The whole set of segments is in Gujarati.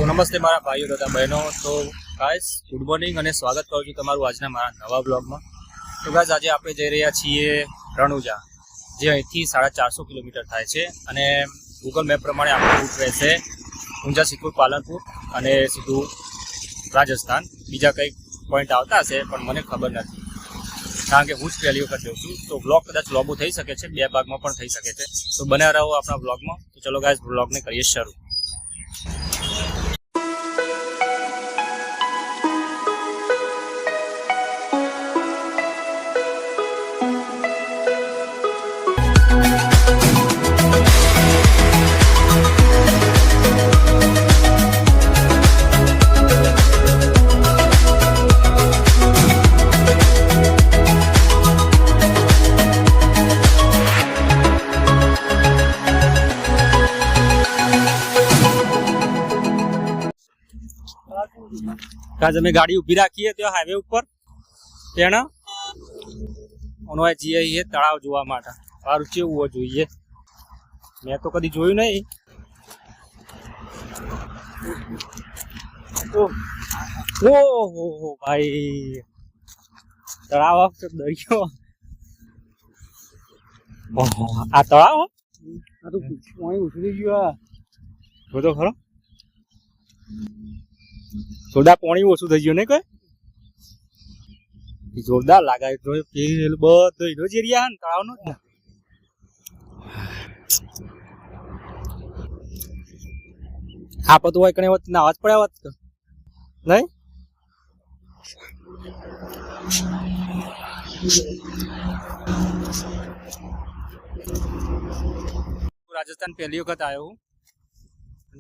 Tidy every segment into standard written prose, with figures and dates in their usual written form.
તો નમસ્તે મારા ભાઈઓ તથા બહેનો. તો ગાઈસ ગુડ મોર્નિંગ અને સ્વાગત કરું છું તમારું આજના મારા નવા બ્લોગમાં. તો ગાઈસ આજે આપણે જઈ રહ્યા છીએ રણુજા, જે અહીંથી 450 કિલોમીટર થાય છે અને ગૂગલ મેપ પ્રમાણે આપણું રૂટ રહેશે ઊંઝા સિદ્ધપુર, પાલનપુર અને સીધું રાજસ્થાન. બીજા કંઈક પોઈન્ટ આવતા હશે પણ મને ખબર નથી, કારણ કે હું જ પહેલી વખત જઉં છું. તો બ્લોગ કદાચ લાંબો થઈ શકે છે, 2 ભાગમાં પણ થઈ શકે છે. તો બન્યા રહો આપણા બ્લોગમાં. તો ચલો ગાઈસ બ્લોગને કરીએ શરૂ. आज અમે ગાડી ઊભી રાખીએ ત્યાં હાઈવે ઉપર તેના ઓનવાય જઈએ છીએ તળાવ જોવા માટે. સારું કેવું હોવું જોઈએ, મેં તો કદી જોયું નહીં. ઓહો ભાઈ, તળાવ દરિયો. ઓહો આ તળાવ આ તો પાણી ઉછળી ગયું. બધો ખરો થોડા પાણી ઓછું થઈ ગયું ને, કઈ જોરદાર લાગે. બધો એનો જ એરિયા ને તળાવનો જ ને. આપત હોય કણે વત ના અવાજ પડ્યા વત નહીં. રાજસ્થાન પહેલી વખત આવ્યો હું,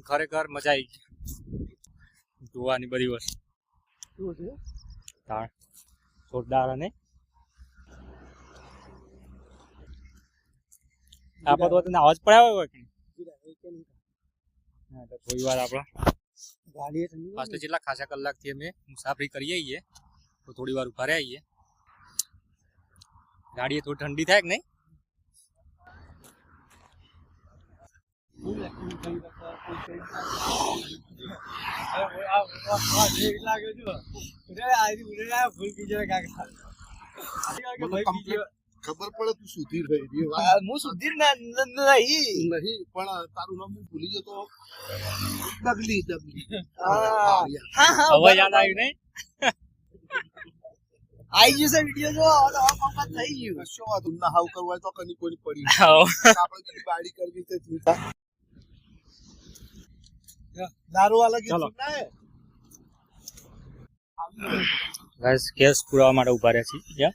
ખરેખર મજા આવી ગઈ જોવાની બધી વસ્તુ. જોરદાર. અને આપત વત અવાજ પડ્યા હોય થોડી વાર આપણા પાછળ જેટલા ખાસા કલાકથી અમે મુસાફરી કરીએ છીએ, તો થોડી વાર ઉભા રહ્યા. ગાડી થોડી ઠંડી થાય કે નહીં. ખબર પડે તું સુધીર ભાઈ. હું સુધીર નહીં પણ તારું નામ હું ભૂલી જતો. ડગલી હવે યાદ આવ્યું નહીં. આઈ ગયું છે વિડીયો જો થઈ ગયું. શું વાત ના હાવ કરવા તો કની કોઈ પડી આપણે બાડી કરવી તો દારૂ વાળા કે ગાઈસ કેસ પુરાવા માટે ઉભા રહ્યા છીએ.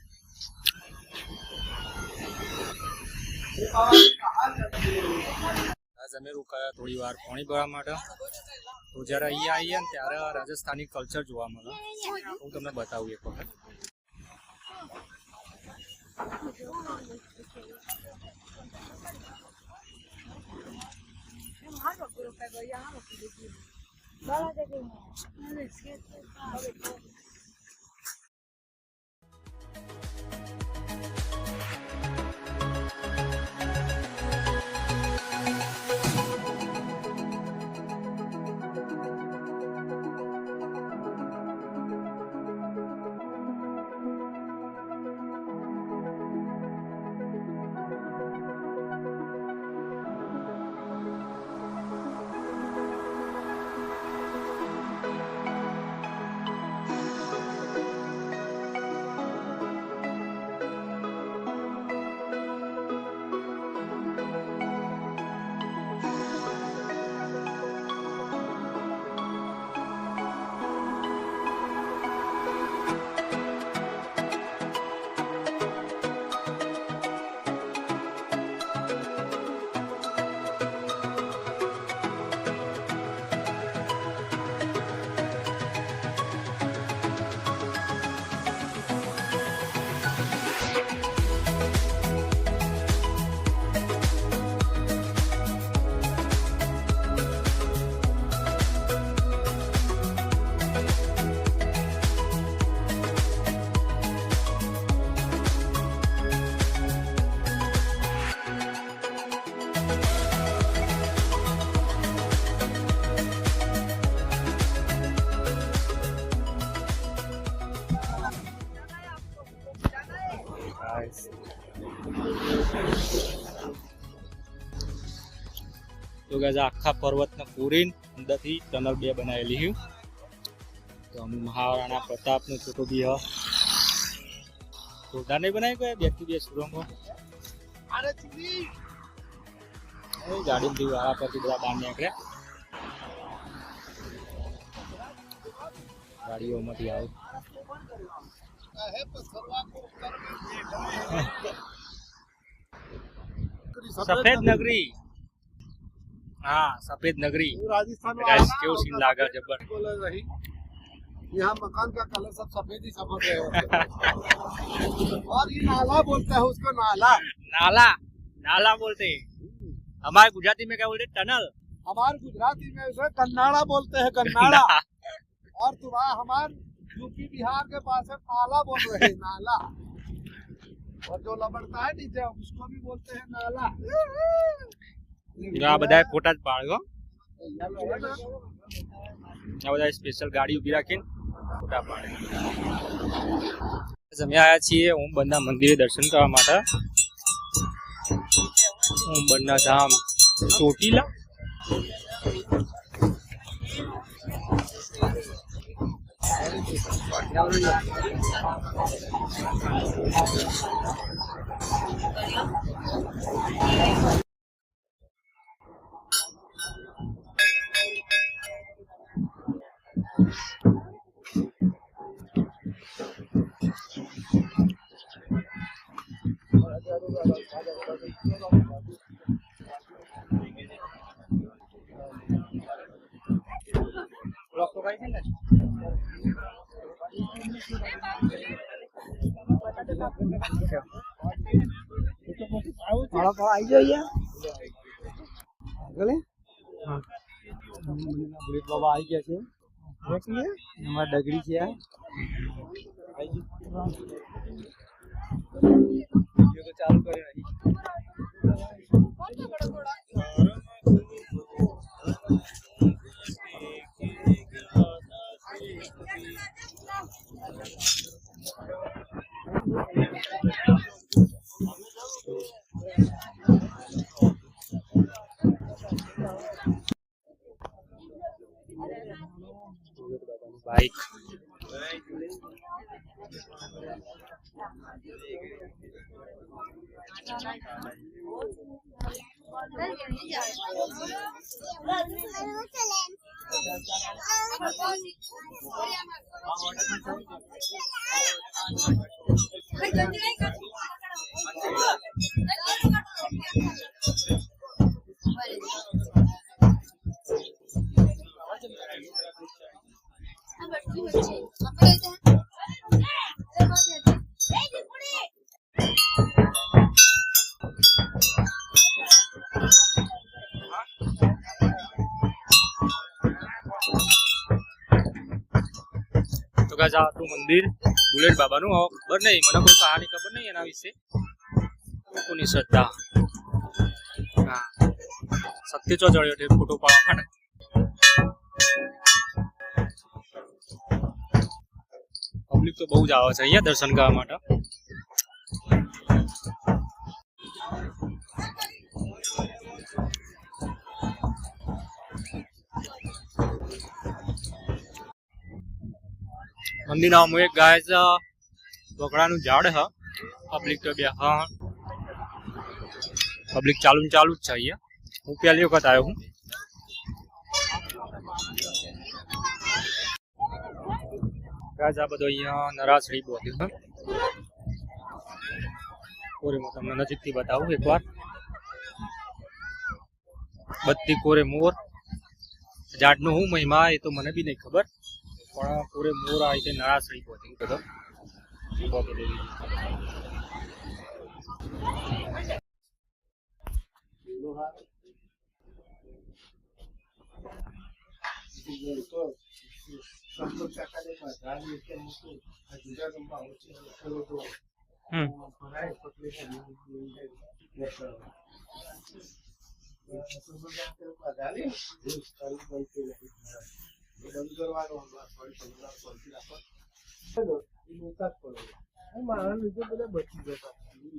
અમે રોકાયા થોડી વાર પાણી ભરવા માટે. તો જયારે અહીંયા આવીએ ને ત્યારે રાજસ્થાની કલ્ચર જોવા મળે. હું તમને બતાવું એક વખત. ગાઈસ. તો ગાઈસ આખા પર્વતને પૂરીને અંદરથી ટનલ 2 બનાવેલી છે. તો મહારાણા પ્રતાપનો ફોટો બી હ. જોરદાર નહીં બનાવી કોઈ 2 થી 2 સુરંગો. અરે ચીની ગાડીમાંથી વાળા પરથી બધા બહાર નીકળ્યા. ગાડીઓમાંથી આવે है पत्थरवा को સફેદ નગરી. હા સફેદ नगरी. राजस्थान गाइस केव सीन लागा जबर. बोल रही यहाँ मकान का कलर सब सफेद ही सफेद है और ये नाला बोलता है उसको नाला नाला नाला बोलते हैं. हमारे गुजराती में क्या बोलते हैं? टनल. हमारे गुजराती में उसे कन्नाड़ा बोलते हैं कन्नाड़ा और तुम्हारा हमारे यूपी बिहार के पास है नाला बोल रहे हैं नाला और जो लबड़ता है नीचे उसको भी बोलते हैं नाला આ બધા ફોટા જ પાડ્યો. આ બધા સ્પેશિયલ ગાડી ઉભી રાખીને ફોટા પાડે. અમે આવ્યા છીએ ઓમબરના મંદિરે દર્શન કરવા માટે. ઓમબરના ધામ ચોટીલા. આવી જાઓ બુલેટ બાબા આવી ગયા છે. અમારા ડગરી છે. ચાલુ કરે બાઈક. તો ગાઈસ આ આપણું મંદિર બુલેટ બાબાનું. ખબર નહીં, મને કોઈ કહાની ખબર નહીં એના વિશે. કોની શ્રદ્ધા. હા સત્ય ચો ચડ્યો છે ફોટો પાડવા માટે. પબ્લિક તો બહુ જ આવે છે અહીંયા દર્શન કરવા માટે. મંદિરના અમુક એક ગાય વગડાનું ઝાડ હ. પબ્લિક તો બે હા પબ્લિક ચાલુ જ છે અહીંયા. હું પહેલી વખત આવ્યો હું. ગાય આ બધો અહીંયા નરાસડી બોલ્યું છે. કોરે હું તમને નજીકથી બતાવું એકવાર. બધી કોરે મોર. ઝાડનો હું મહિમા એ તો મને બી નહીં ખબર, પણ પૂરે મોર આવી રીતે નરાસડી પહોંચી બધો.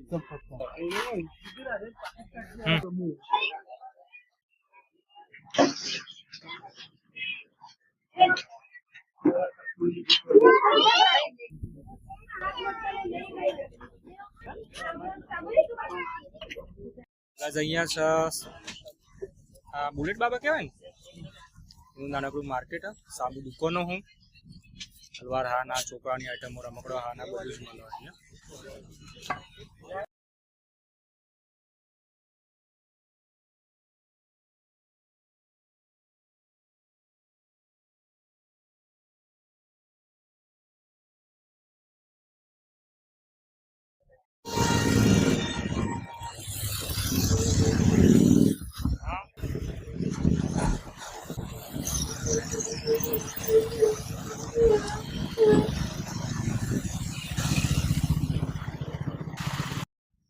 सब पता ગાઈસ અહીંયા છે આ બુલેટ બાબા કહેવાય ને એનું નાનકડું માર્કેટ સાબુ દુકાનો હું સલવાર હાના છોકરાની આઈટમો રમકડો હાના બધું જ મળે અહીંયા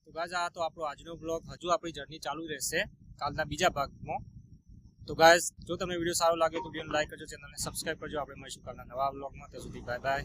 તો ગાઈસ આ તો આપણો આજનો બ્લોગ હજુ આપણી જર્ની ચાલુ રહેશે કાલના બીજા ભાગમાં તો ગાઈસ જો તમને વિડીયો સારો લાગે તો વિડીયોને લાઈક કરજો ચેનલને સબસ્ક્રાઇબ કરજો આપણે મળીશું કાલના નવા બ્લોગમાં ત્યાં સુધી બાય બાય